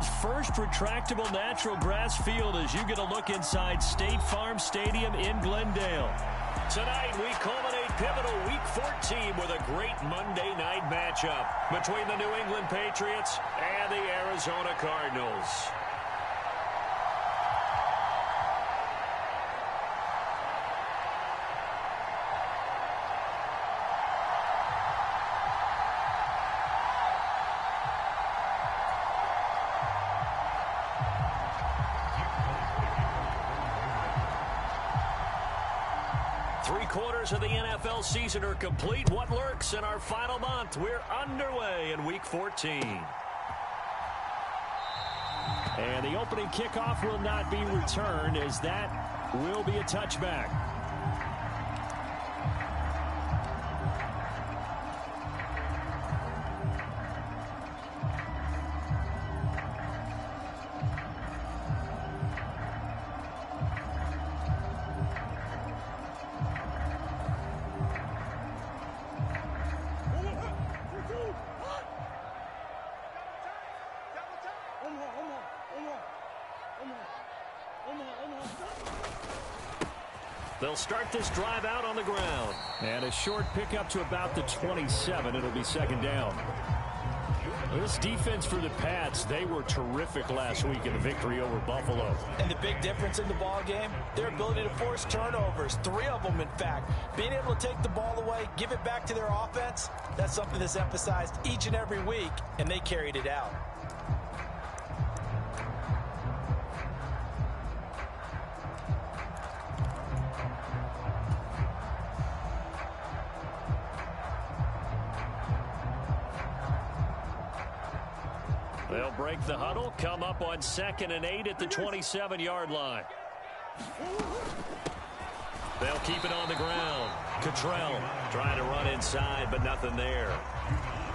world's first retractable natural grass field as you get a look inside State Farm Stadium in Glendale. Tonight, we culminate pivotal Week 14 with a great Monday night matchup between the New England Patriots and the Arizona Cardinals. Three-quarters of the NFL season are complete. What lurks in our final month? We're underway in Week 14. And the opening kickoff will not be returned, as that will be a touchback. They'll start this drive out on the ground. And a short pickup to about the 27. It'll be second down. This defense for the Pats, they were terrific last week in the victory over Buffalo. And the big difference in the ball game, their ability to force turnovers, 3 of them in fact. Being able to take the ball away, give it back to their offense, that's something that's emphasized each and every week, and they carried it out. They'll break the huddle, come up on 2nd and 8 at the 27-yard line. They'll keep it on the ground. Cottrell trying to run inside, but nothing there.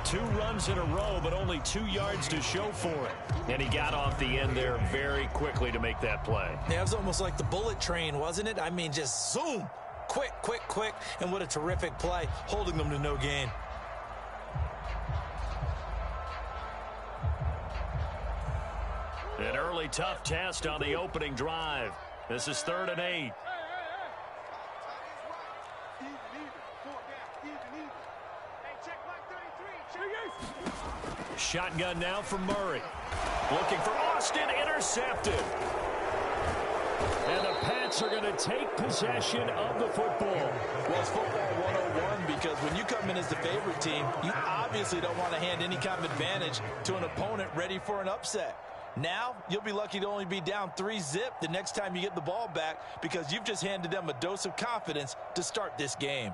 2 runs in a row, but only 2 yards to show for it. And he got off the end there very quickly to make that play. Yeah, it was almost like the bullet train, wasn't it? I mean, just zoom. Quick, quick, quick. And what a terrific play, holding them to no gain. An early tough test on the opening drive. This is 3rd and 8. Shotgun now from Murray. Looking for Austin, intercepted. And the Pats are going to take possession of the football. Well, it's football 101 because when you come in as the favorite team, you obviously don't want to hand any kind of advantage to an opponent ready for an upset. Now, you'll be lucky to only be down 3-zip the next time you get the ball back because you've just handed them a dose of confidence to start this game.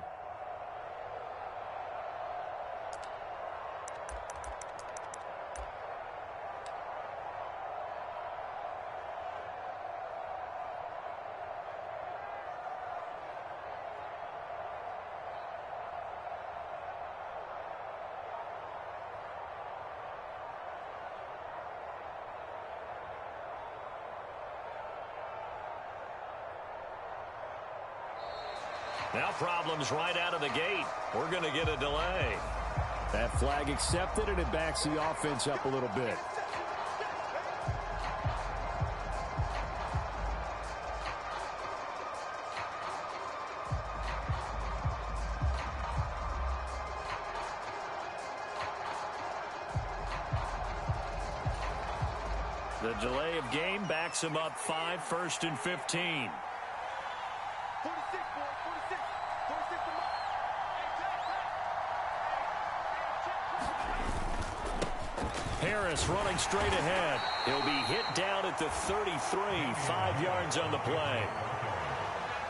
Now problems right out of the gate. We're going to get a delay. That flag accepted, and it backs the offense up a little bit. The delay of game backs him up 5, 1st and 15. Harris running straight ahead. He'll be hit down at the 33, 5 yards on the play.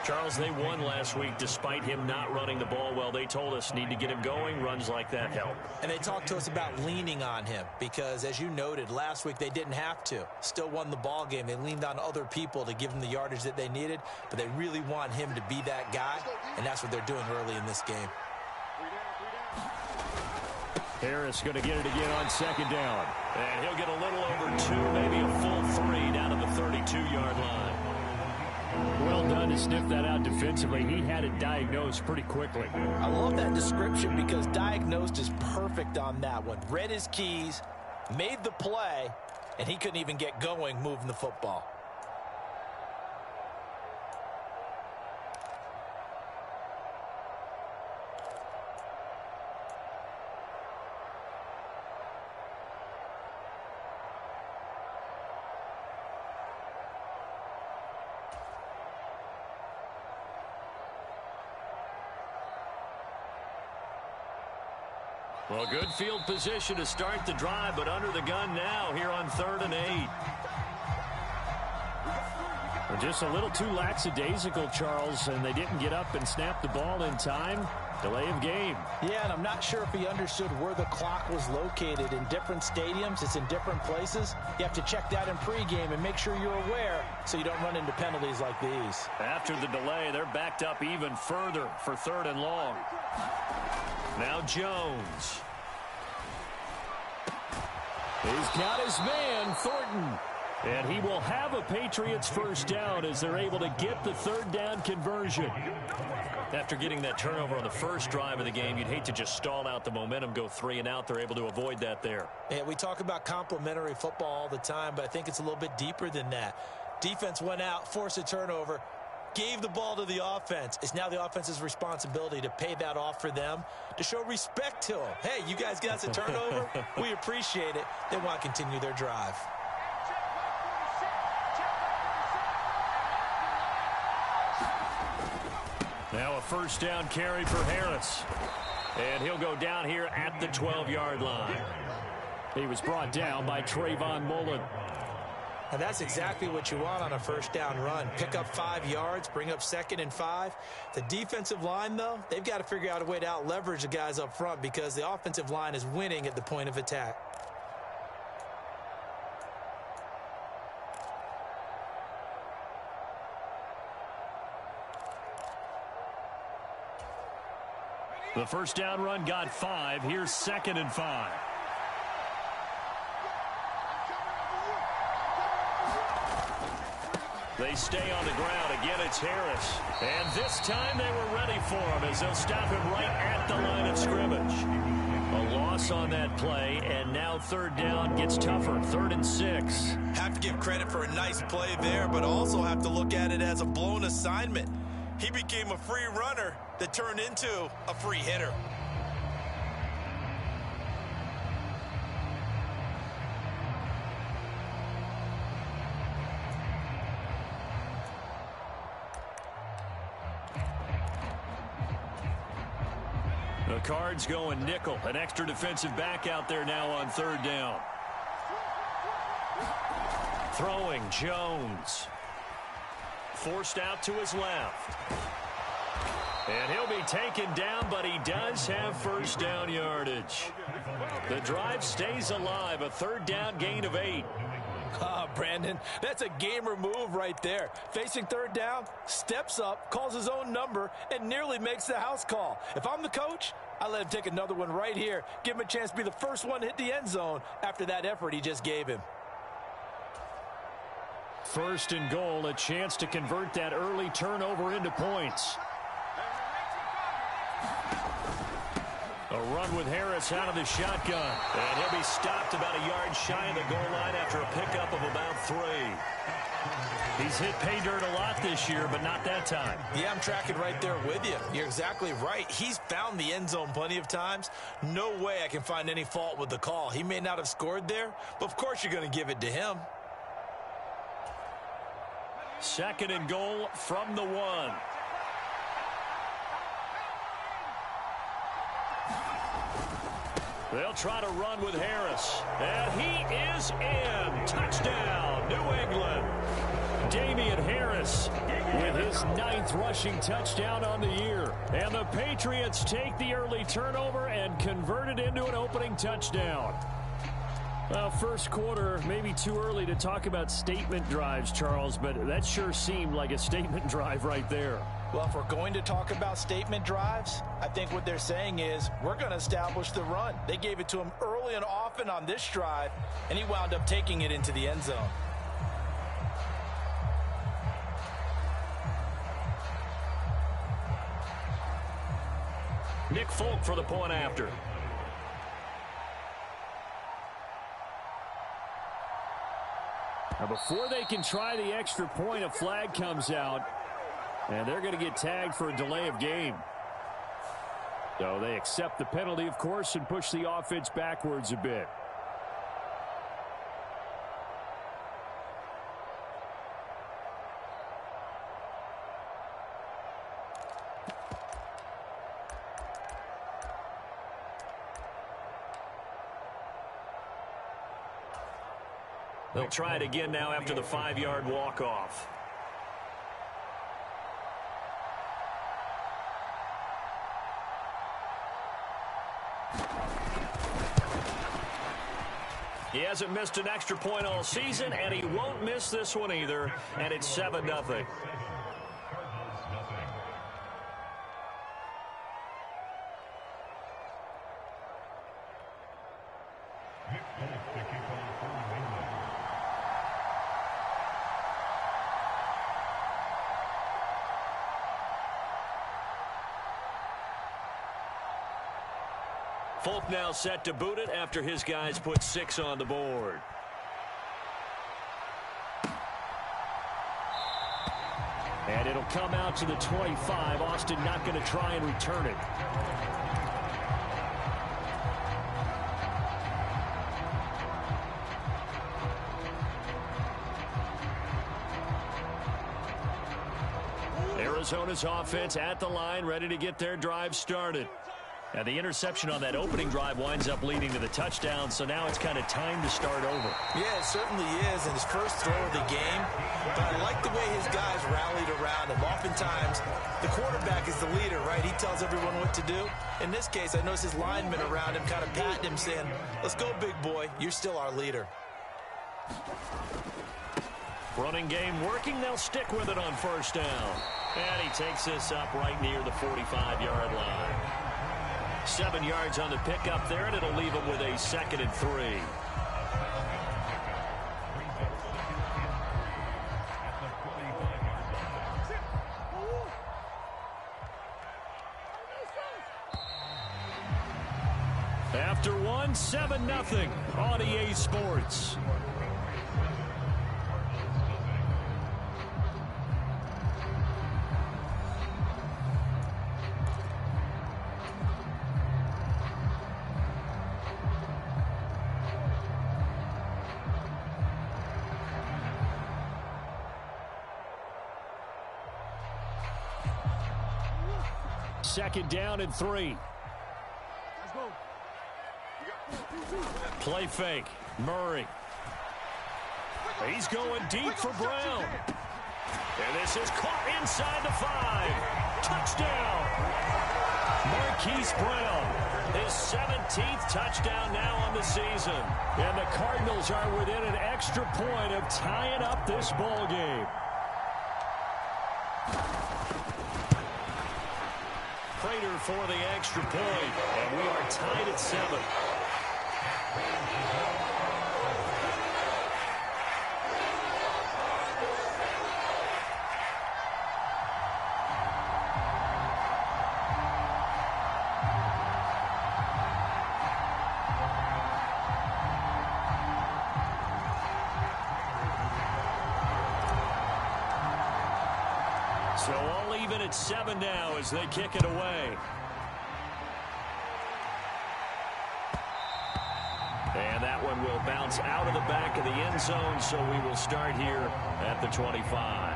Charles, they won last week despite him not running the ball well. They told us need to get him going. Runs like that help. And they talked to us about leaning on him because, as you noted, last week they didn't have to. Still won the ball game. They leaned on other people to give them the yardage that they needed, but they really want him to be that guy, and that's what they're doing early in this game. Harris going to get it again on 2nd down. And he'll get a little over 2, maybe a full 3 down to the 32-yard line. Well done to sniff that out defensively. He had it diagnosed pretty quickly. I love that description because diagnosed is perfect on that one. Read his keys, made the play, and he couldn't even get going moving the football. Well, good field position to start the drive, but under the gun now here on 3rd and 8. Well, just a little too lackadaisical, Charles, and they didn't get up and snap the ball in time. Delay of game. Yeah, and I'm not sure if he understood where the clock was located. In different stadiums, it's in different places. You have to check that in pregame and make sure you're aware so you don't run into penalties like these. After the delay, they're backed up even further for 3rd and long. Now Jones. He's got his man, Thornton. And he will have a Patriots first down as they're able to get the 3rd down conversion. After getting that turnover on the first drive of the game, you'd hate to just stall out the momentum, go 3 and out. They're able to avoid that there. Yeah, we talk about complementary football all the time, but I think it's a little bit deeper than that. Defense went out, forced a turnover, gave the ball to the offense. It's now the offense's responsibility to pay that off for them, to show respect to them. Hey, you guys got us a turnover? We appreciate it. They want to continue their drive. Now a first down carry for Harris. And he'll go down here at the 12-yard line. He was brought down by Trayvon Mullen. And that's exactly what you want on a first down run. Pick up 5 yards, bring up 2nd and 5. The defensive line, though, they've got to figure out a way to out-leverage the guys up front because the offensive line is winning at the point of attack. The first down run got 5. Here's 2nd and 5. They stay on the ground. Again, it's Harris. And this time they were ready for him as they'll stop him right at the line of scrimmage. A loss on that play, and now 3rd down gets tougher. 3rd and 6. Have to give credit for a nice play there, but also have to look at it as a blown assignment. He became a free runner that turned into a free hitter. The Cards going nickel. An extra defensive back out there now on 3rd down. Throwing Jones. Forced out to his left. And he'll be taken down, but he does have first down yardage. The drive stays alive. A 3rd down gain of 8. Brandon, that's a gamer move right there. Facing 3rd down, steps up, calls his own number, and nearly makes the house call. If I'm the coach, I let him take another one right here. Give him a chance to be the first one to hit the end zone after that effort he just gave him. 1st and goal, a chance to convert that early turnover into points. A run with Harris out of the shotgun. And he'll be stopped about a yard shy of the goal line after a pickup of about 3. He's hit pay dirt a lot this year, but not that time. Yeah, I'm tracking right there with you. You're exactly right. He's found the end zone plenty of times. No way I can find any fault with the call. He may not have scored there, but of course you're going to give it to him. 2nd and goal from the 1. They'll try to run with Harris. And he is in. Touchdown, New England. Damian Harris with his 9th rushing touchdown on the year. And the Patriots take the early turnover and convert it into an opening touchdown. Well, first quarter, maybe too early to talk about statement drives, Charles, but that sure seemed like a statement drive right there. Well, if we're going to talk about statement drives, I think what they're saying is we're going to establish the run. They gave it to him early and often on this drive, and he wound up taking it into the end zone. Nick Folk for the point after. Now before they can try the extra point, a flag comes out, and they're going to get tagged for a delay of game. So they accept the penalty, of course, and push the offense backwards a bit. They'll try it again now after the 5-yard walk-off. He hasn't missed an extra point all season, and he won't miss this one either, and it's 7-0. Folk now set to boot it after his guys put 6 on the board. And it'll come out to the 25. Austin not going to try and return it. Arizona's offense at the line, ready to get their drive started. Now, the interception on that opening drive winds up leading to the touchdown, so now it's kind of time to start over. Yeah, it certainly is in his first throw of the game. But I like the way his guys rallied around him. Oftentimes, the quarterback is the leader, right? He tells everyone what to do. In this case, I noticed his linemen around him kind of patting him, saying, "Let's go, big boy. You're still our leader." Running game working. They'll stick with it on first down. And he takes this up right near the 45-yard line. 7 yards on the pickup there, and it'll leave him with a 2nd and 3. After 1, 7-0 on EA Sports. Second down and 3. Play fake. Murray. He's going deep for Brown. And this is caught inside the 5. Touchdown. Marquise Brown. His 17th touchdown now on the season. And the Cardinals are within an extra point of tying up this ball game. Prater for the extra point, and we are tied at 7. So all even at 7 now as they kick it away. And that one will bounce out of the back of the end zone, so we will start here at the 25.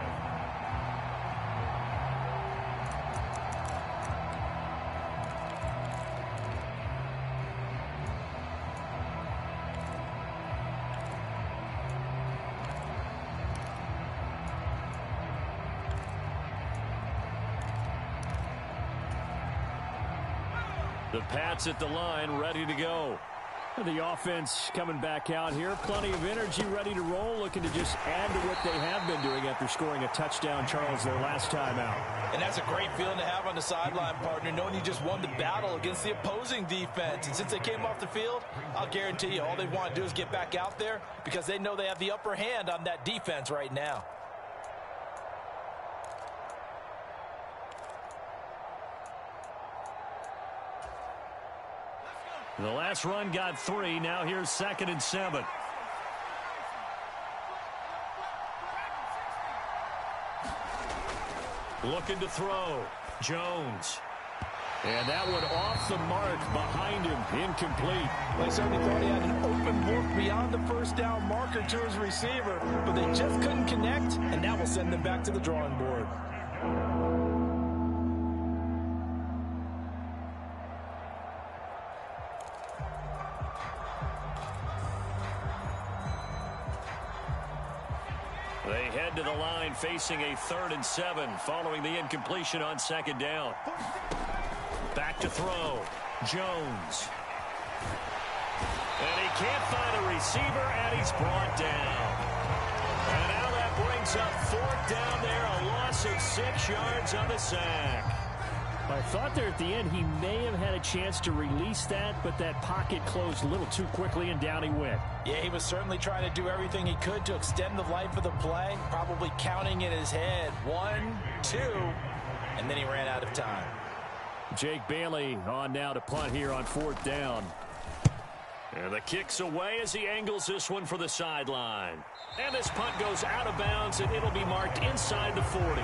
The Pats at the line, ready to go. The offense coming back out here. Plenty of energy, ready to roll, looking to just add to what they have been doing after scoring a touchdown, Charles, their last time out. And that's a great feeling to have on the sideline, partner, knowing you just won the battle against the opposing defense. And since they came off the field, I'll guarantee you all they want to do is get back out there because they know they have the upper hand on that defense right now. The last run got 3. Now here's 2nd and 7. Looking to throw. Jones. And that one off the mark behind him. Incomplete. They certainly thought he had an open look beyond the first down marker to his receiver, but they just couldn't connect, and that will send them back to the drawing board. They head to the line facing a 3rd and 7 following the incompletion on 2nd down. Back to throw. Jones. And he can't find a receiver, and he's brought down. And now that brings up 4th down there, a loss of 6 yards on the sack. I thought there at the end he may have had a chance to release that, but that pocket closed a little too quickly, and down he went. Yeah, he was certainly trying to do everything he could to extend the life of the play, probably counting in his head 1, 2, and then he ran out of time. Jake Bailey on now to punt here on 4th down. And the kick's away as he angles this one for the sideline. And this punt goes out of bounds, and it'll be marked inside the 40.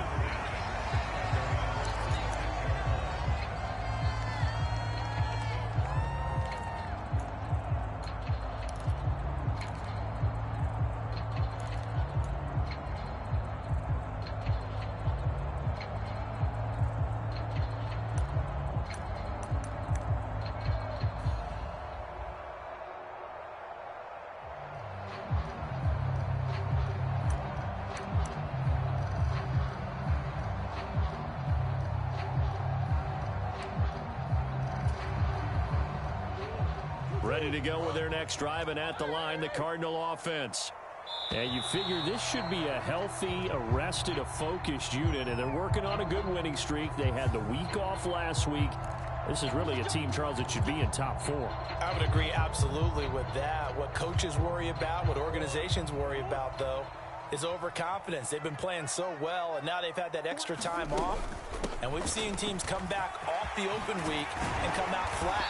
Ready to go with their next drive, and at the line, the Cardinal offense. And you figure this should be a healthy, arrested, a focused unit, and they're working on a good winning streak. They had the week off last week. This is really a team, Charles, that should be in top 4. I would agree absolutely with that. What coaches worry about, what organizations worry about, though, is overconfidence. They've been playing so well, and now they've had that extra time off. And we've seen teams come back off the open week and come out flat.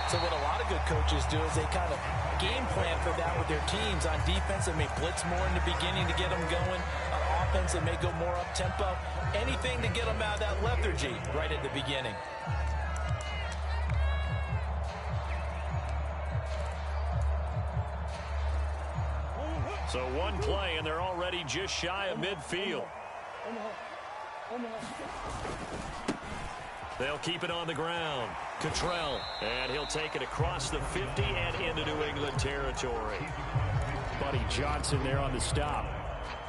So what a lot of good coaches do is they kind of game plan for that with their teams. On defense, they may blitz more in the beginning to get them going. On offense, they may go more up-tempo. Anything to get them out of that lethargy right at the beginning. So one play, and they're already just shy of midfield. They'll keep it on the ground. Cottrell, and he'll take it across the 50 and into New England territory. Buddy Johnson there on the stop.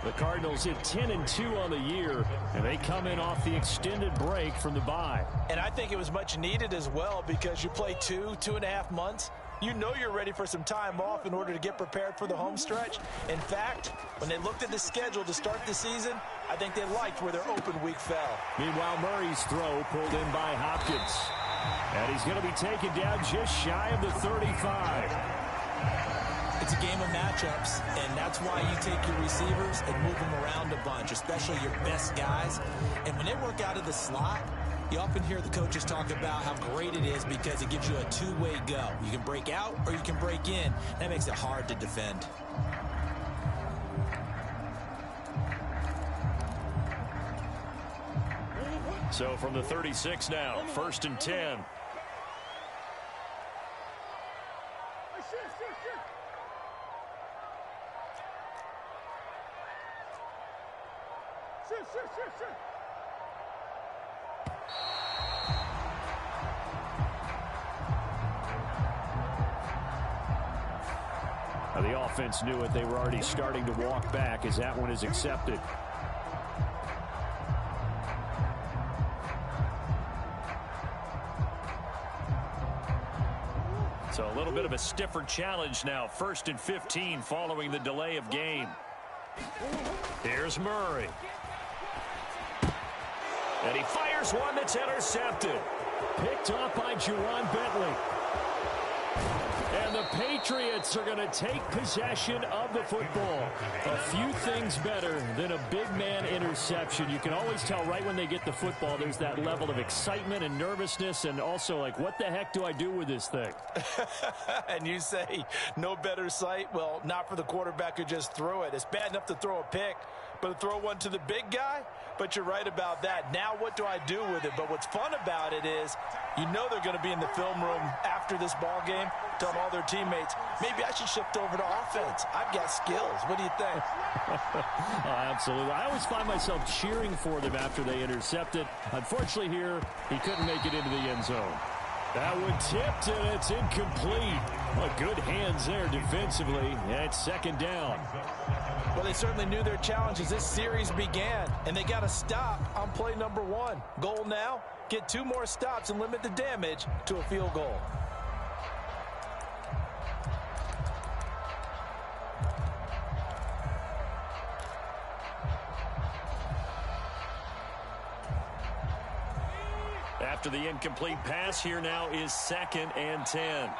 The Cardinals hit 10-2 on the year, and they come in off the extended break from the bye. And I think it was much needed as well, because you play 2.5 months. You know you're ready for some time off in order to get prepared for the home stretch. In fact, when they looked at the schedule to start the season, I think they liked where their open week fell. Meanwhile, Murray's throw pulled in by Hopkins. And he's going to be taken down just shy of the 35. It's a game of matchups, and that's why you take your receivers and move them around a bunch, especially your best guys. And when they work out of the slot, you often hear the coaches talk about how great it is because it gives you a two-way go. You can break out or you can break in. That makes it hard to defend. So from the 36 now, 1st and 10. Now the offense knew it. They were already starting to walk back as that one is accepted. So a little bit of a stiffer challenge now. 1st and 15 following the delay of game. Here's Murray. And he fires one that's intercepted. Picked off by Juwan Bentley. And the Patriots are going to take possession of the football. A few things better than a big man interception. You can always tell right when they get the football, there's that level of excitement and nervousness, and also like, what the heck do I do with this thing? And you say no better sight? Well, not for the quarterback who just threw it. It's bad enough to throw a pick, but throw one to the big guy. But you're right about that. Now what do I do with it? But what's fun about it is you know they're going to be in the film room after this ball game telling all their teammates, maybe I should shift over to offense. I've got skills. What do you think? Oh, absolutely. I always find myself cheering for them after they intercept it. Unfortunately here, he couldn't make it into the end zone. That one tipped, and it's incomplete. Well, good hands there defensively. It's second down. Well, they certainly knew their challenge as this series began, and they got to stop on play number 1. Goal now, get 2 more stops and limit the damage to a field goal. After the incomplete pass, here now is 2nd and 10.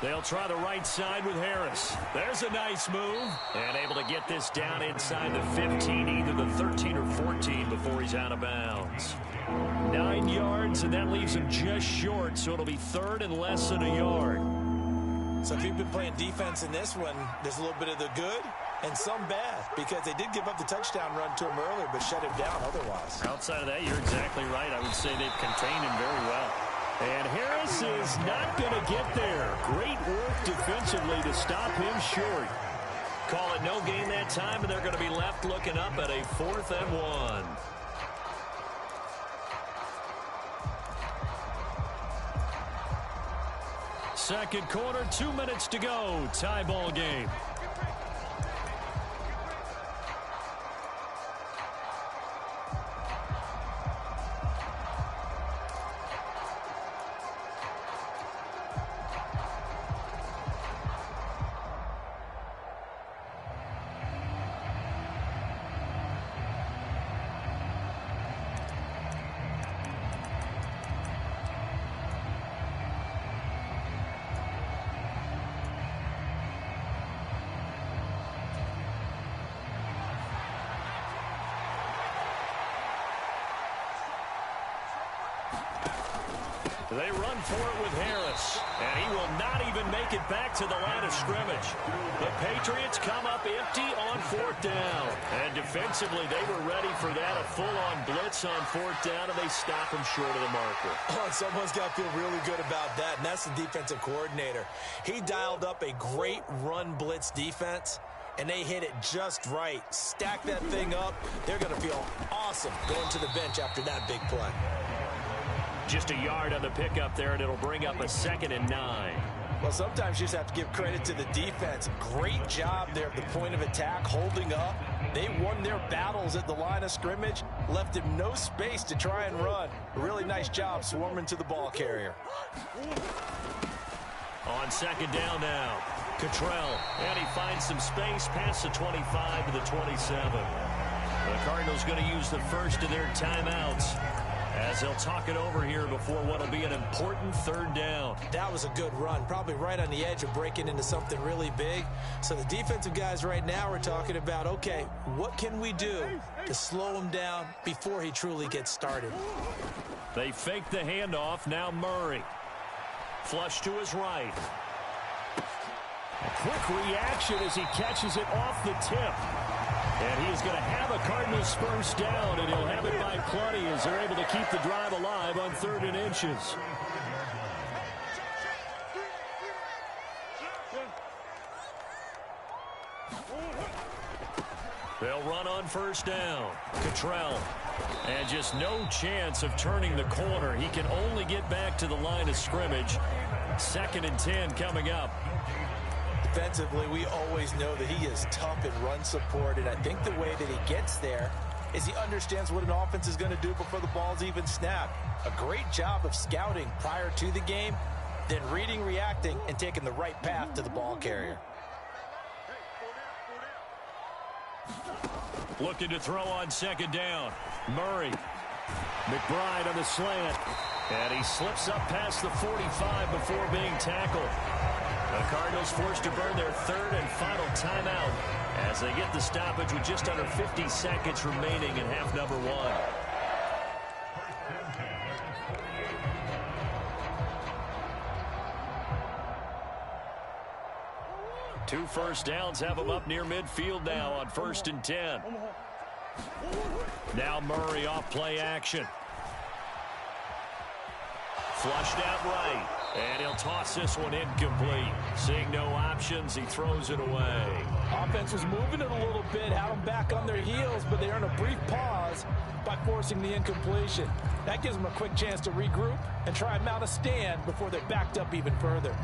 They'll try the right side with Harris. There's a nice move. And able to get this down inside the 15, either the 13 or 14 before he's out of bounds. 9 yards, and that leaves him just short, so it'll be 3rd and less than a yard. So if you've been playing defense in this one, there's a little bit of the good and some bad, because they did give up the touchdown run to him earlier, but shut him down otherwise. Outside of that, you're exactly right. I would say they've contained him very well. And Harris is not going to get there. Great work defensively to stop him short. Call it no gain that time, and they're going to be left looking up at a 4th and 1. Second quarter, 2 minutes to go. Tie ball game. They run for it with Harris, and he will not even make it back to the line of scrimmage. The Patriots come up empty on 4th down, and defensively they were ready for that, a full-on blitz on 4th down, and they stop him short of the marker. Oh, and someone's got to feel really good about that, and that's the defensive coordinator. He dialed up a great run blitz defense, and they hit it just right. Stack that thing up. They're going to feel awesome going to the bench after that big play. Just a yard on the pickup there, and it'll bring up a 2nd and 9. Well, sometimes you just have to give credit to the defense. Great job there at the point of attack, holding up. They won their battles at the line of scrimmage, left him no space to try and run. Really nice job swarming to the ball carrier. On 2nd down now, Cottrell, and he finds some space past the 25 to the 27. The Cardinals going to use the first of their timeouts as they'll talk it over here before what will be an important 3rd down. That was a good run, probably right on the edge of breaking into something really big. So the defensive guys right now are talking about, okay, what can we do to slow him down before he truly gets started? They fake the handoff. Now Murray. Flush to his right. A quick reaction as he catches it off the tip. And he is going to have a Cardinals first down, and he'll have it by plenty as they're able to keep the drive alive on 3rd and inches. They'll run on 1st down. Cottrell. And just no chance of turning the corner. He can only get back to the line of scrimmage. 2nd and 10 coming up. Defensively, we always know that he is tough in run support, and I think the way that he gets there is he understands what an offense is going to do before the ball's even snapped. A great job of scouting prior to the game, then reading, reacting, and taking the right path to the ball carrier. Looking to throw on 2nd down. Murray. McBride on the slant. And he slips up past the 45 before being tackled. The Cardinals forced to burn their 3rd and final timeout as they get the stoppage with just under 50 seconds remaining in half number 1. first downs have them up near midfield now on 1st and 10. Now Murray off play action. Flushed out right. And he'll toss this one incomplete. Seeing no options, he throws it away. Offense was moving it a little bit, had them back on their heels, but they earned a brief pause by forcing the incompletion. That gives them a quick chance to regroup and try and mount a stand before they're backed up even further.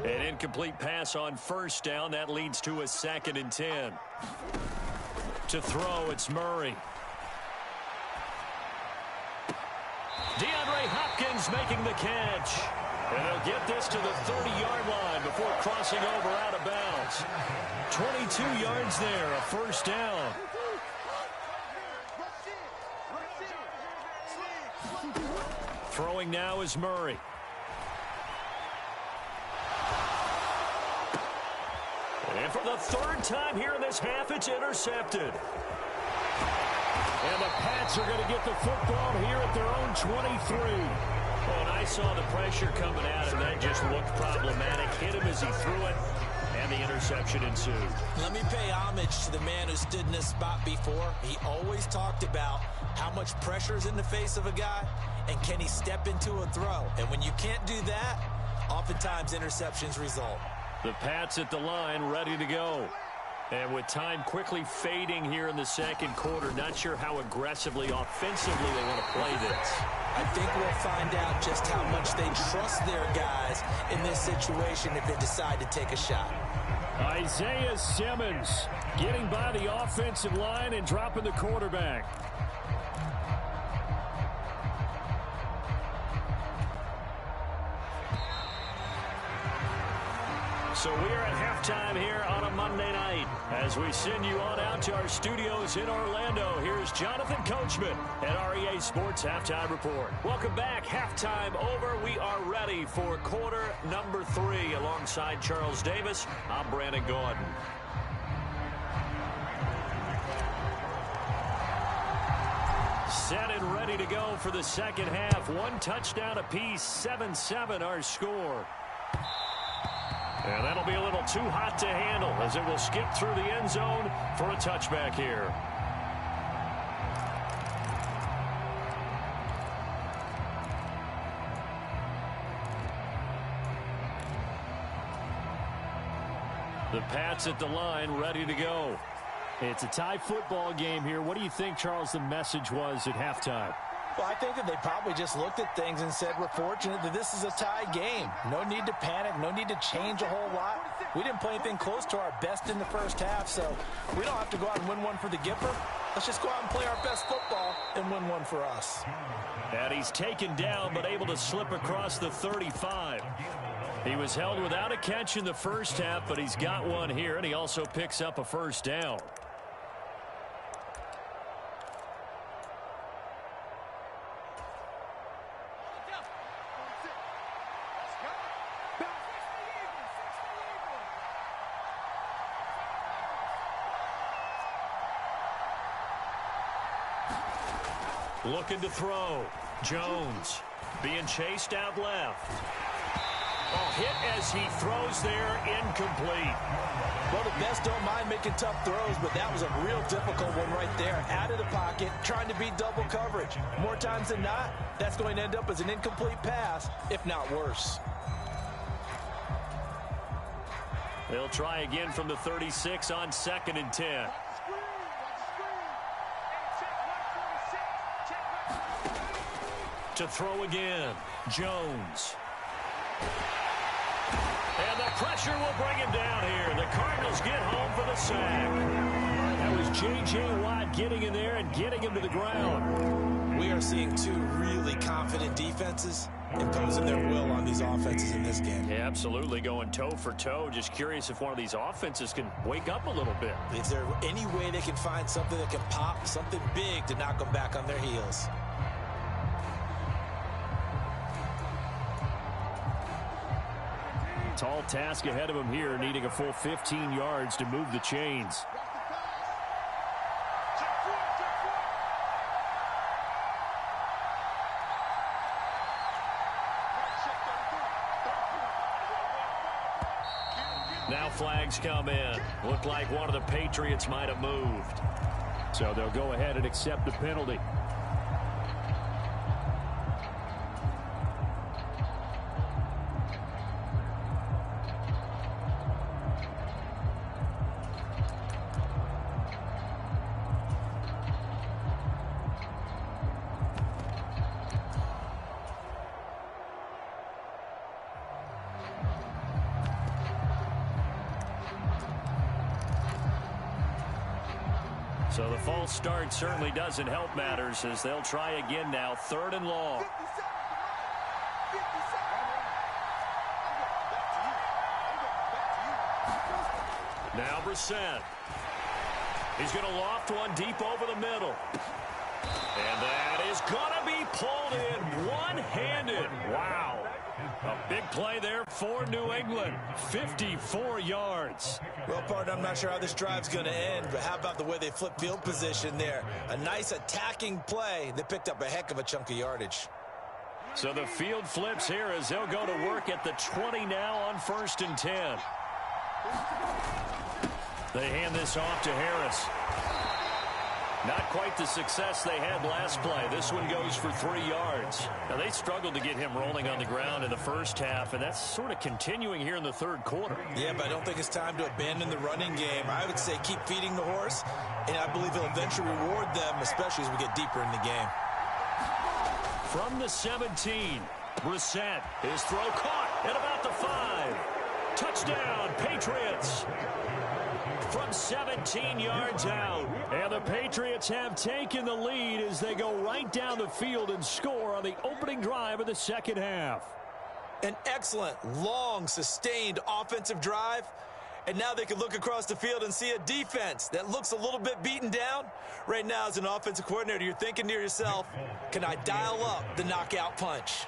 An incomplete pass on first down. That leads to a 2nd and 10. To throw, it's Murray. DeAndre Hopkins making the catch. And they'll get this to the 30-yard line before crossing over out of bounds. 22 yards there, a first down. Throwing now is Murray. And for the 3rd time here in this half, it's intercepted. And the Pats are going to get the football here at their own 23. Well, and I saw the pressure coming at him. That just looked problematic. Hit him as he threw it, and the interception ensued. Let me pay homage to the man who stood in this spot before. He always talked about how much pressure is in the face of a guy, and can he step into a throw. And when you can't do that, oftentimes interceptions result. The Pats at the line, ready to go. And with time quickly fading here in the 2nd quarter, not sure how aggressively, offensively they want to play this. I think we'll find out just how much they trust their guys in this situation if they decide to take a shot. Isaiah Simmons getting by the offensive line and dropping the quarterback. So we are at halftime here on a Monday night. As we send you on out to our studios in Orlando, here's Jonathan Coachman at REA Sports Halftime Report. Welcome back. Halftime over. We are ready for quarter number 3. Alongside Charles Davis, I'm Brandon Gordon. Set and ready to go for the 2nd half. 1 touchdown apiece, 7-7 our score. And that'll be a little too hot to handle as it will skip through the end zone for a touchback here. The Pats at the line, ready to go. It's a tie football game here. What do you think, Charles, the message was at halftime? Well, I think that they probably just looked at things and said, we're fortunate that this is a tie game. No need to panic. No need to change a whole lot. We didn't play anything close to our best in the first half, so we don't have to go out and win one for the Gipper. Let's just go out and play our best football and win one for us. And he's taken down, but able to slip across the 35. He was held without a catch in the first half, but he's got one here, and he also picks up a first down. Looking to throw. Jones being chased out left. Oh, hit as he throws there, incomplete. Well, the best don't mind making tough throws, but that was a real difficult one right there. Out of the pocket, trying to beat double coverage. More times than not, that's going to end up as an incomplete pass, if not worse. They'll try again from the 36 on 2nd and 10. To throw again, Jones. And the pressure will bring him down here. The Cardinals get home for the sack. That was J.J. Watt getting in there and getting him to the ground. We are seeing 2 really confident defenses imposing their will on these offenses in this game. Yeah, absolutely, going toe for toe. Just curious if one of these offenses can wake up a little bit. Is there any way they can find something that can pop, something big to knock them back on their heels? Tall task ahead of him here, needing a full 15 yards to move the chains. Now flags come in. Looked like one of the Patriots might have moved. So they'll go ahead and accept the penalty. So the false start certainly doesn't help matters as they'll try again now. 3rd and long. Now Brissett. He's going to loft one deep over the middle. And that is going to be pulled in one-handed. Wow. A big play there for New England. 54 yards. Well, partner, I'm not sure how this drive's going to end, but how about the way they flip field position there? A nice attacking play. They picked up a heck of a chunk of yardage. So the field flips here as they'll go to work at the 20 now on 1st and 10. They hand this off to Harris. Not quite the success they had last play. This one goes for 3 yards. Now, they struggled to get him rolling on the ground in the first half, and that's sort of continuing here in the 3rd quarter. Yeah, but I don't think it's time to abandon the running game. I would say keep feeding the horse, and I believe he'll eventually reward them, especially as we get deeper in the game. From the 17, Brissett, his throw caught at about the 5. Touchdown, Patriots. From 17 yards out. And the Patriots have taken the lead as they go right down the field and score on the opening drive of the 2nd half. An excellent, long, sustained offensive drive. And now they can look across the field and see a defense that looks a little bit beaten down. Right now, as an offensive coordinator, you're thinking to yourself, can I dial up the knockout punch?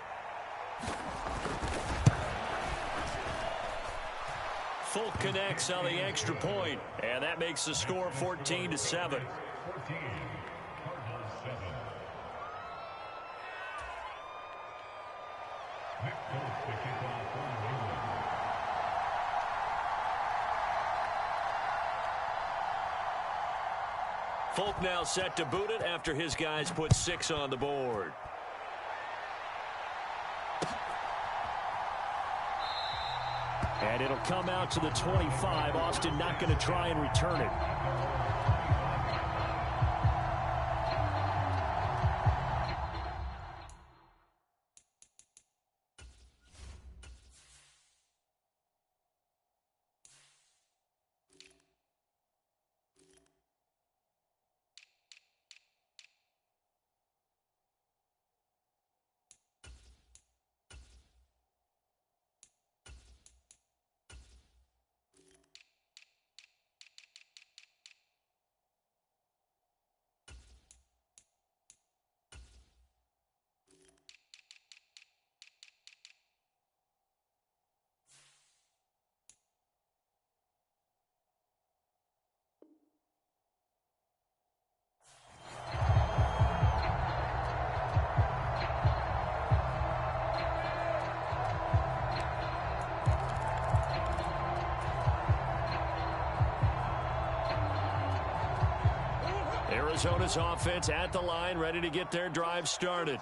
Folk connects on the extra point, and that makes the score 14-7. Folk now set to boot it after his guys put 6 on the board. And it'll come out to the 25. Austin not going to try and return it. Arizona's offense at the line, ready to get their drive started.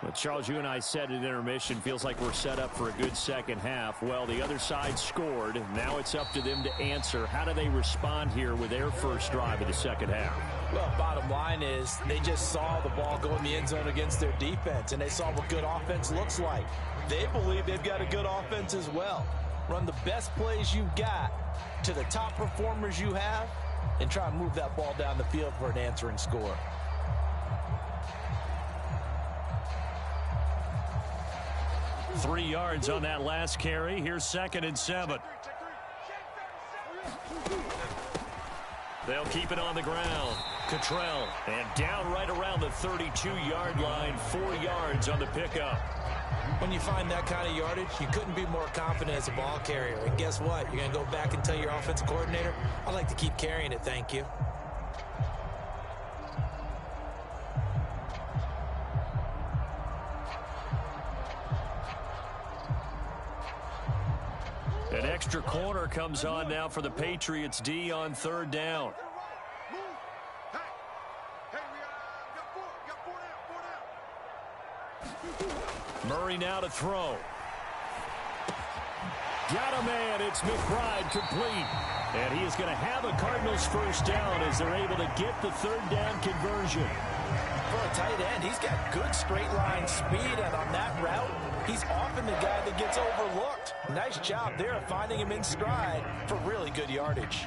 Well, Charles, you and I said at intermission, feels like we're set up for a good second half. Well, the other side scored. Now it's up to them to answer. How do they respond here with their first drive of the second half? Well, bottom line is they just saw the ball go in the end zone against their defense, and they saw what good offense looks like. They believe they've got a good offense as well. Run the best plays you've got to the top performers you have, and try and move that ball down the field for an answering score. Three yards on that last carry. Here's 2nd and 7. They'll keep it on the ground. Cottrell, and down right around the 32-yard line, 4 yards on the pickup. When you find that kind of yardage, you couldn't be more confident as a ball carrier. And guess what? You're going to go back and tell your offensive coordinator, I'd like to keep carrying it, thank you. An extra corner comes on now for the Patriots D on third down. Murray now to throw. Got a man. It's McBride complete. And he is going to have a Cardinals first down as they're able to get the third down conversion. For a tight end, he's got good straight line speed, and on that route, he's often the guy that gets overlooked. Nice job there of finding him in stride for really good yardage.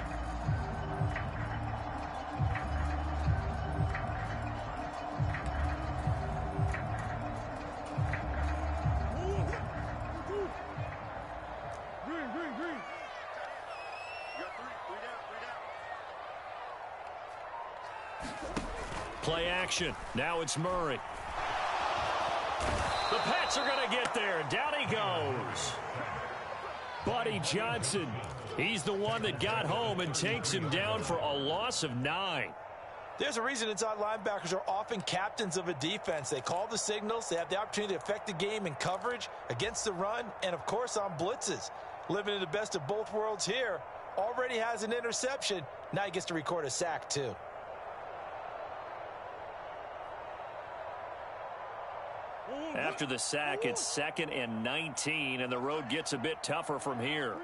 Play action. Now it's Murray. The Pats are going to get there. Down he goes. Buddy Johnson. He's the one that got home and takes him down for a loss of 9. There's a reason inside linebackers are often captains of a defense. They call the signals. They have the opportunity to affect the game in coverage, against the run, and, of course, on blitzes. Living in the best of both worlds here. Already has an interception. Now he gets to record a sack, too. After the sack, it's 2nd and 19, and the road gets a bit tougher from here.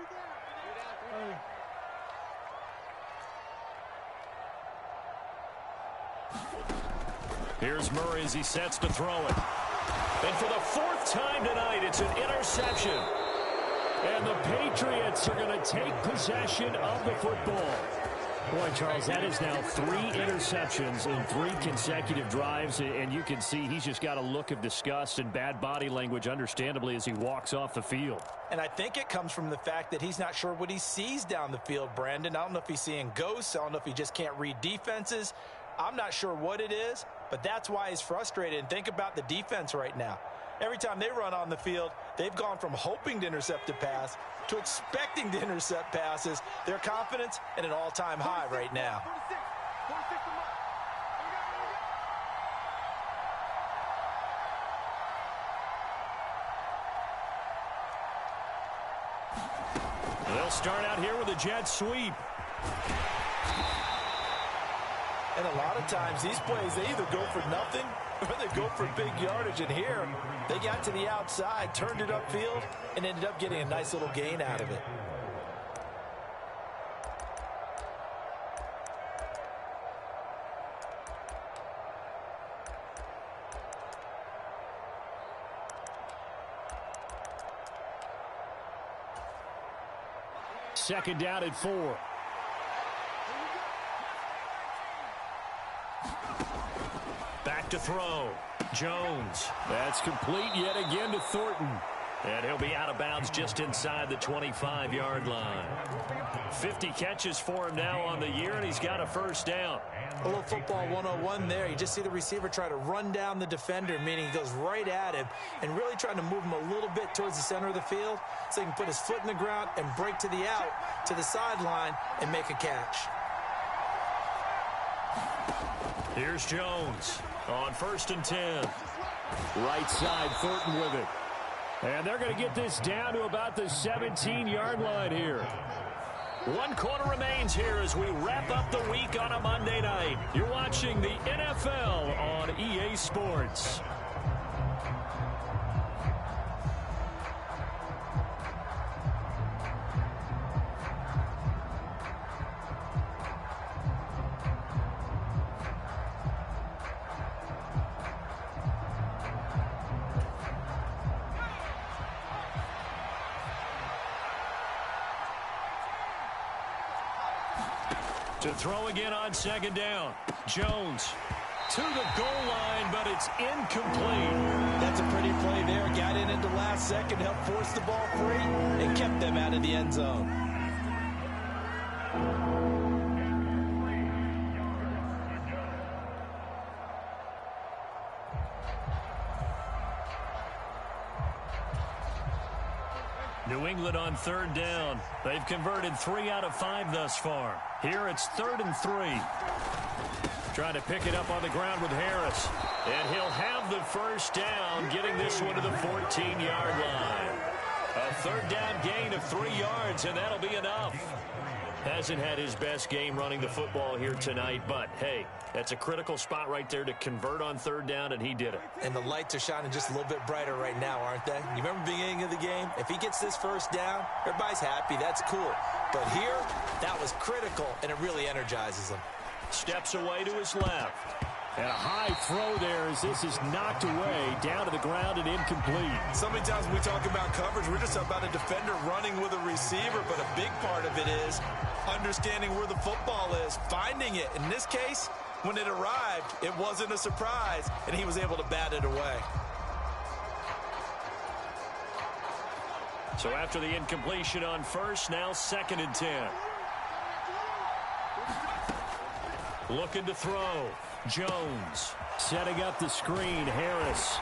Here's Murray as he sets to throw it. And for the 4th time tonight, it's an interception. And the Patriots are going to take possession of the football. Boy, Charles, that is now 3 interceptions in 3 consecutive drives, and you can see he's just got a look of disgust and bad body language, understandably, as he walks off the field. And I think it comes from the fact that he's not sure what he sees down the field, Brandon. I don't know if he's seeing ghosts. I don't know if he just can't read defenses. I'm not sure what it is, but that's why he's frustrated. And think about the defense right now. Every time they run on the field, they've gone from hoping to intercept a pass to expecting to intercept passes. Their confidence at an all-time high right now. They'll start out here with a jet sweep. And a lot of times these plays, they either go for nothing or they go for big yardage. And here, they got to the outside, turned it upfield, and ended up getting a nice little gain out of it. Second down at 4. Back to throw. Jones. That's complete yet again to Thornton. And he'll be out of bounds just inside the 25-yard line. 50 catches for him now on the year, and he's got a first down. A little football 101 there. You just see the receiver try to run down the defender, meaning he goes right at him and really trying to move him a little bit towards the center of the field so he can put his foot in the ground and break to the out, to the sideline, and make a catch. Here's Jones on 1st and 10. Right side, Thornton with it. And they're going to get this down to about the 17-yard line here. 1 quarter remains here as we wrap up the week on a Monday night. You're watching the NFL on EA Sports. To throw again on 2nd down. Jones to the goal line, but it's incomplete. That's a pretty play there. Got in at the last second, helped force the ball free, and kept them out of the end zone. New England on 3rd down. They've converted 3 out of 5 thus far. Here it's 3rd and 3. Trying to pick it up on the ground with Harris. And he'll have the first down, getting this one to the 14-yard line. A third down gain of 3 yards, and that'll be enough. Hasn't had his best game running the football here tonight, but, hey, that's a critical spot right there to convert on third down, and he did it. And the lights are shining just a little bit brighter right now, aren't they? You remember the beginning of the game? If he gets this first down, everybody's happy. That's cool. But here, that was critical, and it really energizes him. Steps away to his left. And a high throw there as this is knocked away, down to the ground and incomplete. So many times when we talk about coverage, we're just about a defender running with a receiver, but a big part of it is understanding where the football is, finding it. In this case, when it arrived, it wasn't a surprise, and he was able to bat it away. So after the incompletion on first, now 2nd and 10. Looking to throw. Jones setting up the screen. Harris.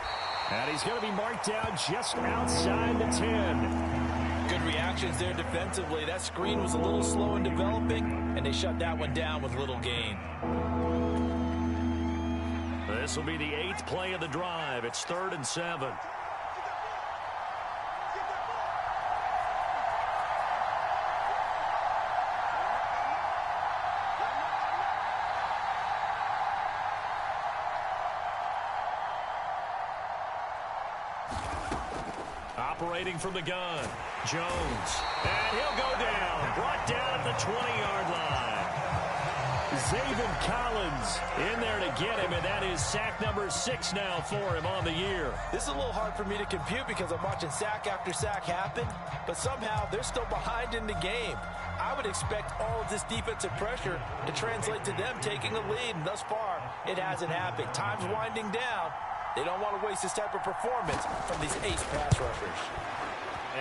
And he's going to be marked down just outside the 10. Good reactions there defensively. That screen was a little slow in developing, and they shut that one down with little gain. This will be the 8th play of the drive. It's 3rd and 7. Operating from the gun, Jones. And he'll go down. Brought down at the 20-yard line. Zayvon Collins in there to get him, and that is sack number 6 now for him on the year. This is a little hard for me to compute because I'm watching sack after sack happen, but somehow they're still behind in the game. I would expect all of this defensive pressure to translate to them taking a lead, and thus far, it hasn't happened. Time's winding down. They don't want to waste this type of performance from these ace pass rushers.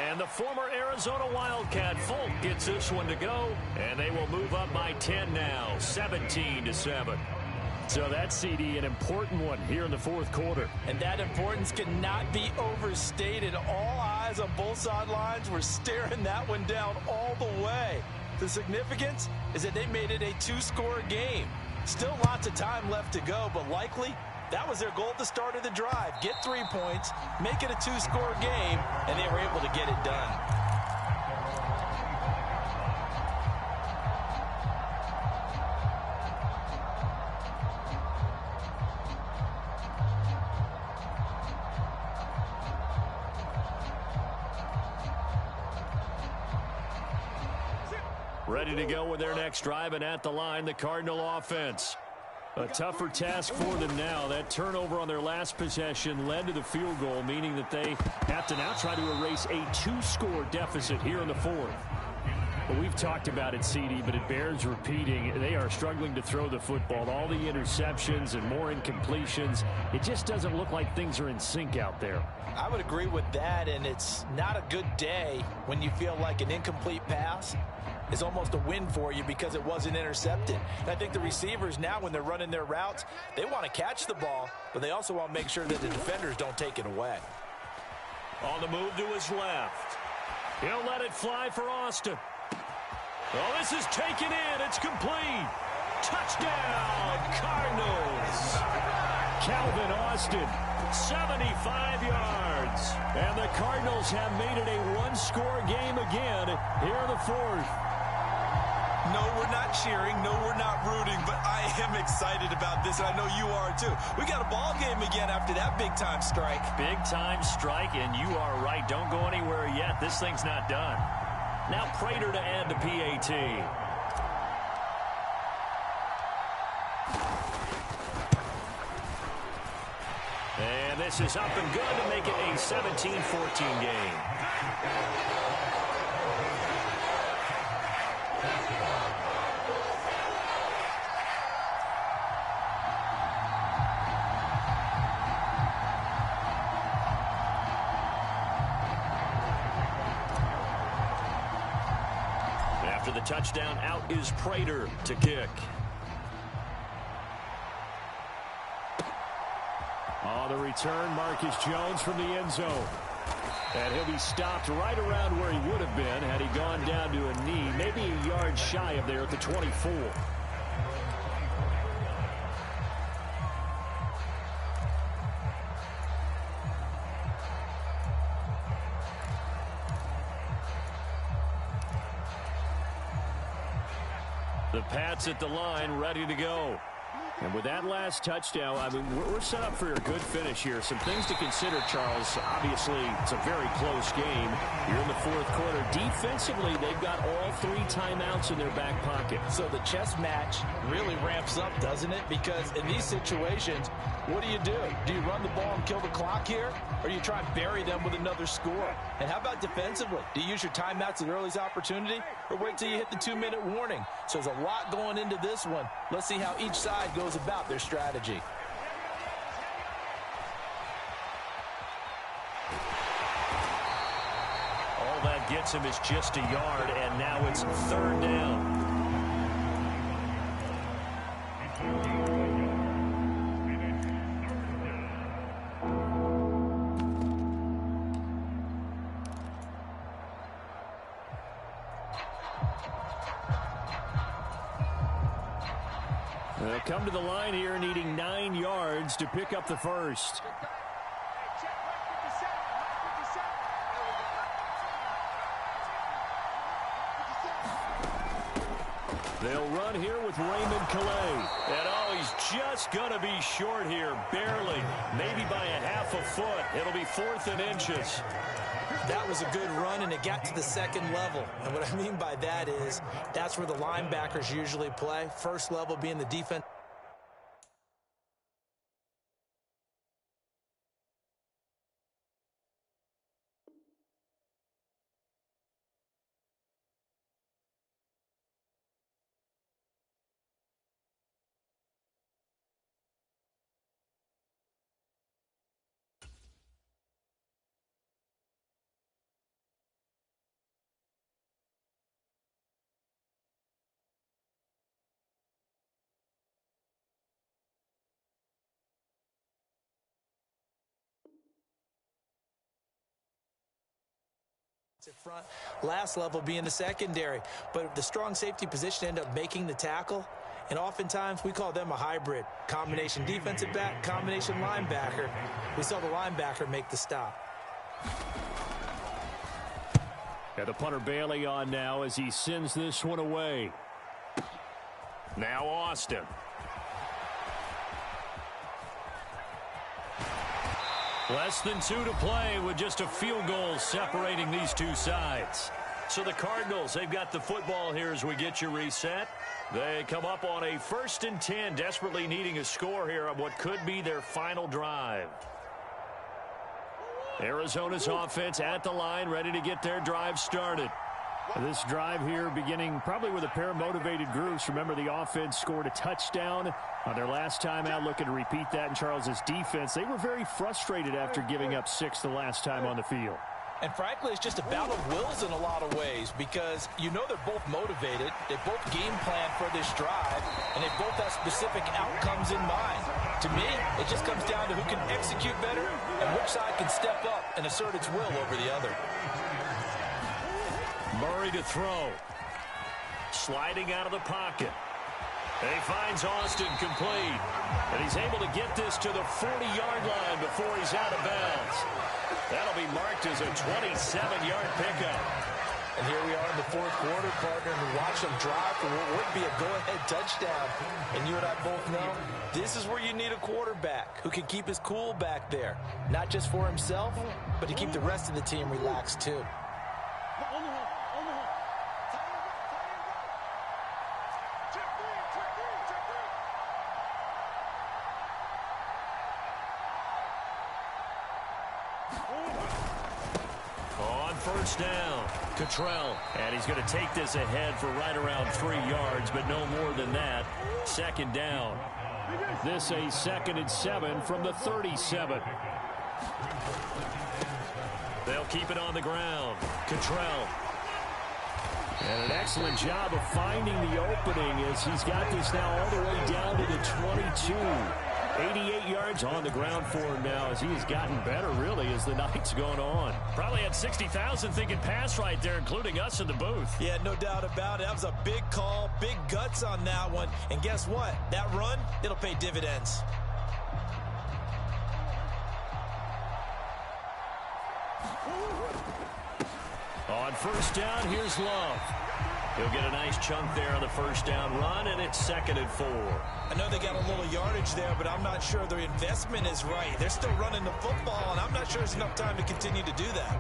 And the former Arizona Wildcat Folk gets this one to go, and they will move up by 10 now, 17-7. So that's, CD, an important one here in the 4th quarter. And that importance cannot be overstated. All eyes on both sidelines were staring that one down all the way. The significance is that they made it a 2-score game. Still lots of time left to go, but likely that was their goal at the start of the drive. Get 3 points, make it a 2-score game, and they were able to get it done. Ready to go with their next drive, and at the line, the Cardinal offense. A tougher task for them now. That turnover on their last possession led to the field goal, meaning that they have to now try to erase a 2-score deficit here in the 4th. Well, we've talked about it, CD, but it bears repeating. They are struggling to throw the football. All the interceptions and more incompletions. It just doesn't look like things are in sync out there. I would agree with that, and it's not a good day when you feel like an incomplete pass is almost a win for you because it wasn't intercepted. And I think the receivers now, when they're running their routes, they want to catch the ball, but they also want to make sure that the defenders don't take it away. On the move to his left. He'll let it fly for Austin. Well, this is taken in. It's complete. Touchdown, Cardinals. Calvin Austin, 75 yards. And the Cardinals have made it a 1-score game again here in the 4th. No, we're not cheering. No, we're not rooting, but I am excited about this, and I know you are too. We got a ball game again after that big-time strike. Big-time strike, and you are right. Don't go anywhere yet. This thing's not done. Now Prater to add the PAT. And this is up and good to make it a 17-14 game. After the touchdown, out is Prater to kick. On the return, Marcus Jones from the end zone. And he'll be stopped right around where he would have been had he gone down to a knee, maybe a yard shy of there at the 24. The Pats at the line, ready to go. And with that last touchdown, I mean, we're set up for a good finish here. Some things to consider, Charles. Obviously, it's a very close game. You're in the fourth quarter. Defensively, they've got all 3 timeouts in their back pocket. So the chess match really ramps up, doesn't it? Because in these situations, what do? Do you run the ball and kill the clock here? Or do you try and bury them with another score? And how about defensively? Do you use your timeouts at earliest opportunity? Or wait till you hit the 2-minute warning? So there's a lot going into this one. Let's see how each side goes about their strategy. All that gets him is just a yard, and now it's 3rd down. They'll come to the line here needing 9 yards to pick up the first. They'll run here with Raymond Calais. And he's just going to be short here, barely, maybe by a half a foot. It'll be 4th and inches. That was a good run, and it got to the 2nd level. And what I mean by that is that's where the linebackers usually play. First level being the defense. Front, last level being the secondary, but the strong safety position end up making the tackle, and oftentimes we call them a hybrid combination defensive back, combination linebacker. We saw the linebacker make the stop. And the punter Bailey on now as he sends this one away. Now Austin. Less than 2 to play with just a field goal separating these two sides. So the Cardinals, they've got the football here as we get you reset. They come up on a 1st and 10, desperately needing a score here on what could be their final drive. Arizona's offense at the line, ready to get their drive started. This drive here beginning probably with a pair of motivated groups. Remember, the offense scored a touchdown on their last time out, looking to repeat that in Charles's defense. They were very frustrated after giving up 6 the last time on the field. And frankly, it's just a battle of wills in a lot of ways because you know they're both motivated. They both game plan for this drive, and they both have specific outcomes in mind. To me, it just comes down to who can execute better and which side can step up and assert its will over the other. Murray to throw. Sliding out of the pocket. And he finds Austin complete. And he's able to get this to the 40-yard line before he's out of bounds. That'll be marked as a 27-yard pickup. And here we are in the fourth quarter, partner, and we watch them drive for what would be a go-ahead touchdown. And you and I both know this is where you need a quarterback who can keep his cool back there. Not just for himself, but to keep the rest of the team relaxed too. On first down, Cottrell. And he's going to take this ahead for right around 3 yards, but no more than that. 2nd down. This a 2nd and 7 from the 37. They'll keep it on the ground. Cottrell. And an excellent job of finding the opening as he's got this now all the way down to the 22. 88 yards on the ground for him now as he has gotten better, really, as the night's gone on. Probably had 60,000 thinking pass right there, including us in the booth. Yeah, no doubt about it. That was a big call, big guts on that one. And guess what? That run, it'll pay dividends. On first down, here's Love. He'll get a nice chunk there on the first down run, and it's 2nd and 4. I know they got a little yardage there, but I'm not sure their investment is right. They're still running the football, and I'm not sure there's enough time to continue to do that.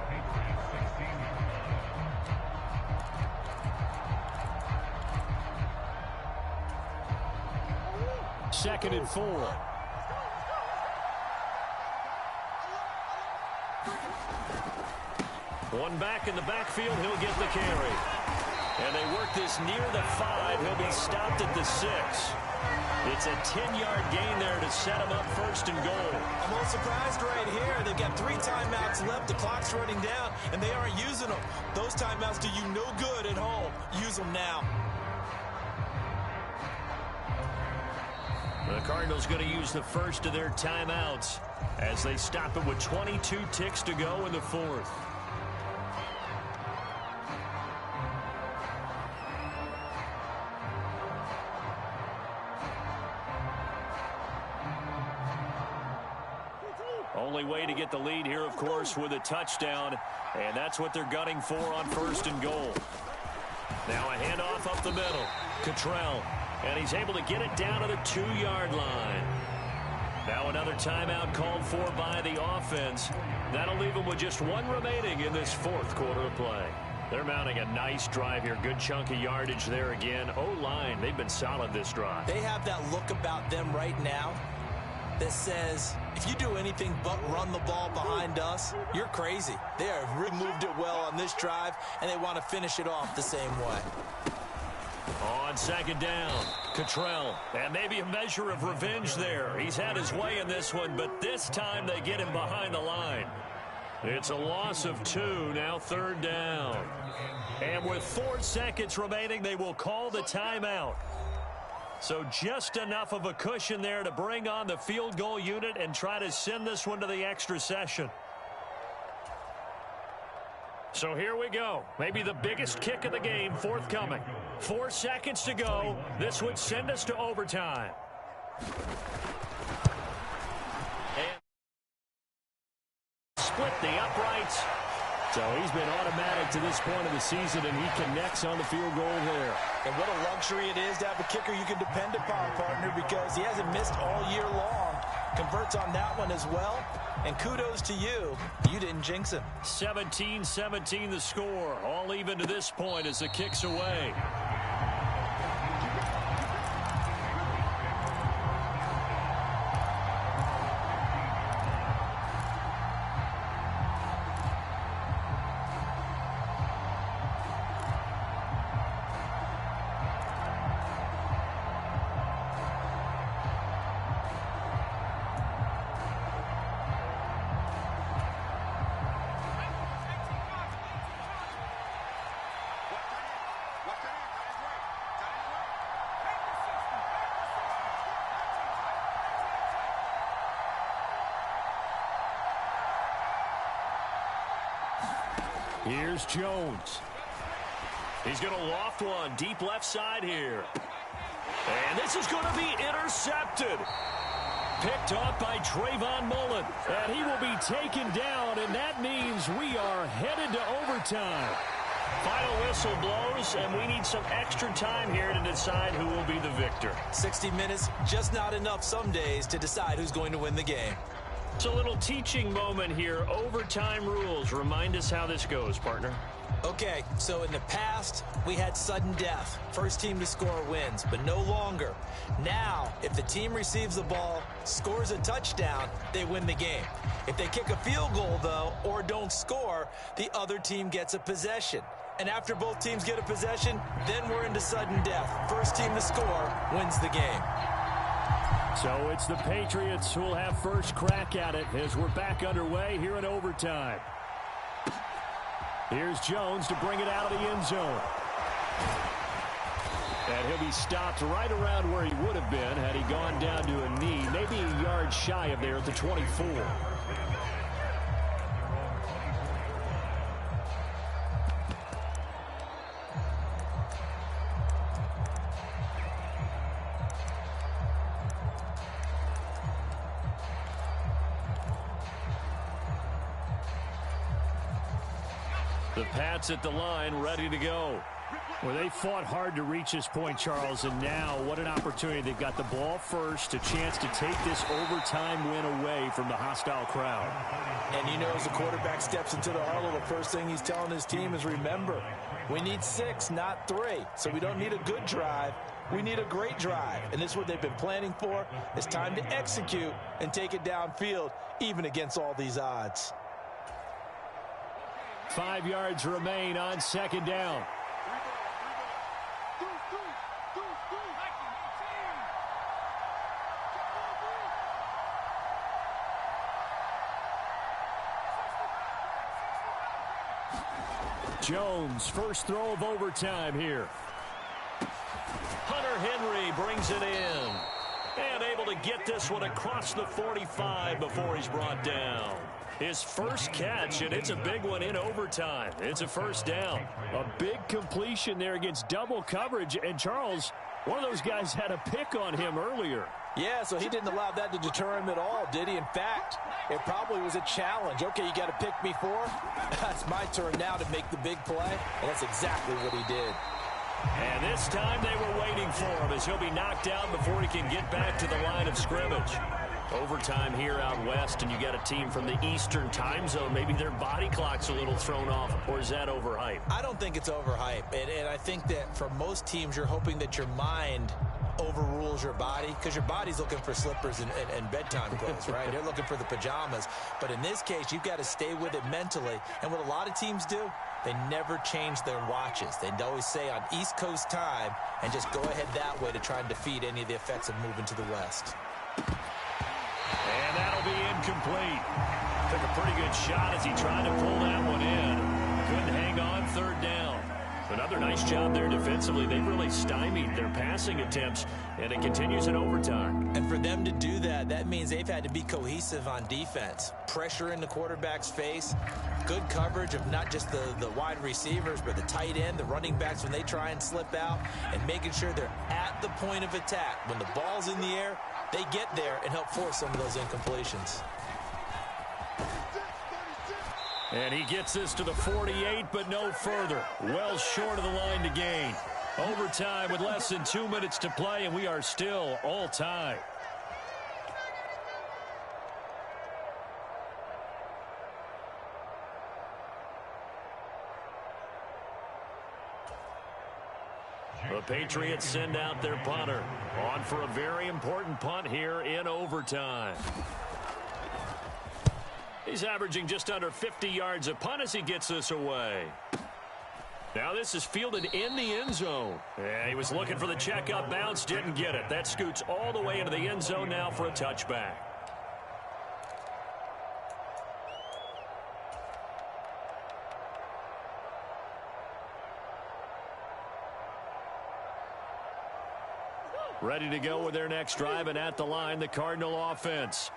2nd and 4. One back in the backfield, he'll get the carry. And they work this near the 5. He'll be stopped at the 6. It's a 10-yard gain there to set him up 1st and goal. I'm a little surprised right here. They've got 3 timeouts left. The clock's running down, and they aren't using them. Those timeouts do you no good at home. Use them now. The Cardinals going to use the first of their timeouts as they stop it with 22 ticks to go in the 4th. Only way to get the lead here, of course, with a touchdown, and that's what they're gunning for on 1st and goal. Now a handoff up the middle. Cottrell, and he's able to get it down to the 2-yard line. Now another timeout called for by the offense. That'll leave them with just 1 remaining in this 4th quarter of play. They're mounting a nice drive here. Good chunk of yardage there again. O-line, they've been solid this drive. They have that look about them right now that says, if you do anything but run the ball behind us, you're crazy. They have really moved it well on this drive, and they want to finish it off the same way. On 2nd down, Cottrell, and maybe a measure of revenge there. He's had his way in this one, but this time they get him behind the line. It's a loss of 2, now 3rd down. And with 4 seconds remaining, they will call the timeout. So just enough of a cushion there to bring on the field goal unit and try to send this one to the extra session. So here we go. Maybe the biggest kick of the game forthcoming. 4 seconds to go. This would send us to overtime. And split the uprights. So he's been automatic to this point of the season, and he connects on the field goal there. And what a luxury it is to have a kicker you can depend upon, partner, because he hasn't missed all year long. Converts on that one as well. And kudos to you. You didn't jinx him. 17-17 the score. All even to this point as the kick's away. Here's Jones. He's going to loft one deep left side here. And this is going to be intercepted. Picked off by Trayvon Mullen. And he will be taken down, and that means we are headed to overtime. Final whistle blows, and we need some extra time here to decide who will be the victor. 60 minutes, just not enough some days to decide who's going to win the game. It's a little teaching moment here. Overtime rules. Remind us how this goes, partner. Okay, so in the past, we had sudden death. First team to score wins, but no longer. Now, if the team receives the ball, scores a touchdown, they win the game. If they kick a field goal, though, or don't score, the other team gets a possession. And after both teams get a possession, then we're into sudden death. First team to score wins the game. So it's the Patriots who will have first crack at it as we're back underway here in overtime. Here's Jones to bring it out of the end zone. And he'll be stopped right around where he would have been had he gone down to a knee, maybe a yard shy of there at the 24. The Pats at the line, ready to go. Well, they fought hard to reach this point, Charles, and now what an opportunity. They've got the ball first, a chance to take this overtime win away from the hostile crowd. And you know, as the quarterback steps into the huddle, the first thing he's telling his team is, remember, we need 6, not 3. So we don't need a good drive. We need a great drive. And this is what they've been planning for. It's time to execute and take it downfield, even against all these odds. 5 yards remain on second down. Jones, first throw of overtime here. Hunter Henry brings it in. And able to get this one across the 45 before he's brought down. His first catch, and it's a big one in overtime. It's a first down. A big completion there against double coverage. And Charles, one of those guys had a pick on him earlier. Yeah, so he didn't allow that to deter him at all, did he? In fact, it probably was a challenge. Okay, you got to pick me 4. That's my turn now to make the big play, and that's exactly what he did. And this time they were waiting for him as he'll be knocked down before he can get back to the line of scrimmage. Overtime here out west, and you got a team from the Eastern time zone. Maybe their body clock's a little thrown off, or is that overhyped? I don't think it's overhyped, and I think that for most teams, you're hoping that your mind overrules your body, because your body's looking for slippers and bedtime clothes, right? They're looking for the pajamas. But in this case, you've got to stay with it mentally. And what a lot of teams do, they never change their watches. They always say on East Coast time and just go ahead that way to try and defeat any of the effects of moving to the west. And that'll be incomplete. Took a pretty good shot as he tried to pull that one in. Couldn't hang on, third down. Another nice job there defensively. They've really stymied their passing attempts, and it continues in overtime. And for them to do that, that means they've had to be cohesive on defense. Pressure in the quarterback's face, good coverage of not just the wide receivers, but the tight end, the running backs when they try and slip out, and making sure they're at the point of attack. When the ball's in the air, they get there and help force some of those incompletions. And he gets this to the 48, but no further. Well short of the line to gain. Overtime with less than 2 minutes to play, and we are still all tied. The Patriots send out their punter. On for a very important punt here in overtime. He's averaging just under 50 yards a punt as he gets this away. Now this is fielded in the end zone. Yeah, he was looking for the checkup bounce, didn't get it. That scoots all the way into the end zone now for a touchback. Ready to go with their next drive, and at the line, the Cardinal offense.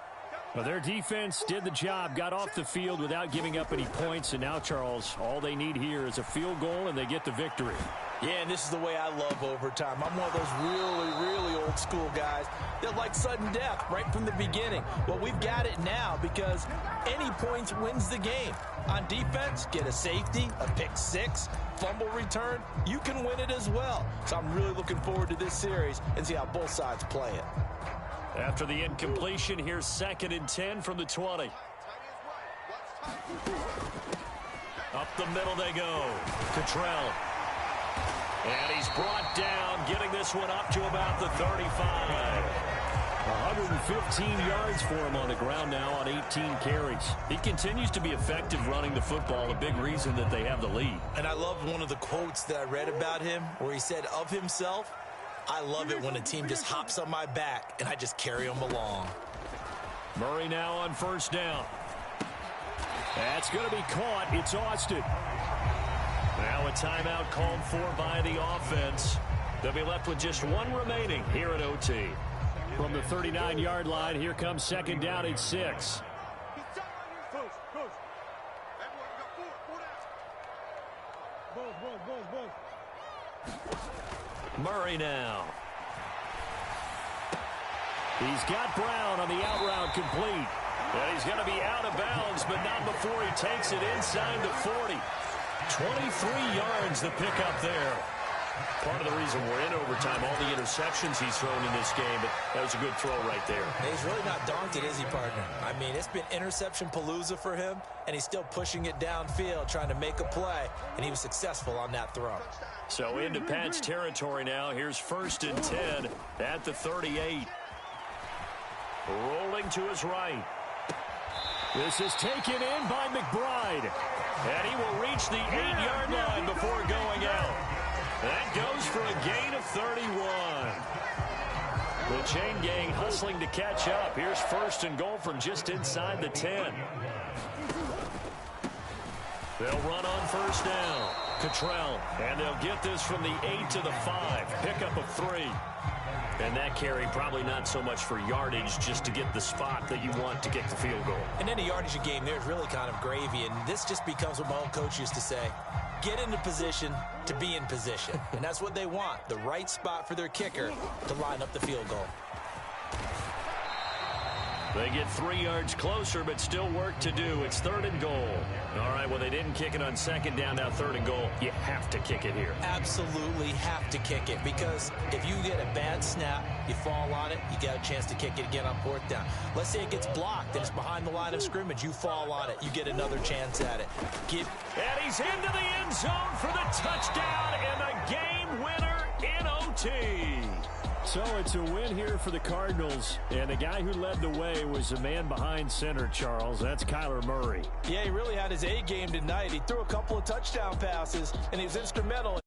Well, their defense did the job, got off the field without giving up any points, and now, Charles, all they need here is a field goal, and they get the victory. Yeah, and this is the way I love overtime. I'm one of those really, really old school guys that like sudden death right from the beginning. Well, we've got it now because any points wins the game. On defense, get a safety, a pick six, fumble return, you can win it as well. So I'm really looking forward to this series and see how both sides play it. After the incompletion, here's 2nd and 10 from the 20. Up the middle they go. Cottrell. And he's brought down, getting this one up to about the 35. 115 yards for him on the ground now on 18 carries. He continues to be effective running the football, a big reason that they have the lead. And I love one of the quotes that I read about him where he said of himself, I love it when a team just hops on my back and I just carry them along. Murray now on first down. That's going to be caught. It's Austin. Now a timeout called for by the offense. They'll be left with just one remaining here at OT. From the 39-yard line, here comes 2nd down and 6. Murray now. He's got Brown on the out route complete. And he's going to be out of bounds, but not before he takes it inside the 40. 23 yards the pickup there. Part of the reason we're in overtime, all the interceptions he's thrown in this game, but that was a good throw right there. He's really not daunted, is he, partner? I mean, it's been interception palooza for him, and he's still pushing it downfield, trying to make a play, and he was successful on that throw. So into Pat's territory now. Here's 1st and 10 at the 38. Rolling to his right. This is taken in by McBride. And he will reach the 8-yard line before going out. That goes for a gain of 31. The chain gang hustling to catch up. Here's 1st and goal from just inside the 10. They'll run on 1st down. Cottrell. And they'll get this from the 8 to the 5. Pickup of 3. And that carry probably not so much for yardage, just to get the spot that you want to kick the field goal. And any yardage a game there is really kind of gravy, and this just becomes what my old coach used to say. Get into position to be in position. And that's what they want, the right spot for their kicker to line up the field goal. They get 3 yards closer, but still work to do. It's 3rd and goal. All right, well, they didn't kick it on 2nd down. Now 3rd and goal. You have to kick it here. Absolutely have to kick it, because if you get a bad snap, you fall on it, you got a chance to kick it again on 4th down. Let's say it gets blocked and it's behind the line of scrimmage. You fall on it, you get another chance at it. And he's into the end zone for the touchdown and the game winner in OT. So it's a win here for the Cardinals, and the guy who led the way was the man behind center, Charles. That's Kyler Murray. Yeah, he really had his A game tonight. He threw a couple of touchdown passes, and he was instrumental.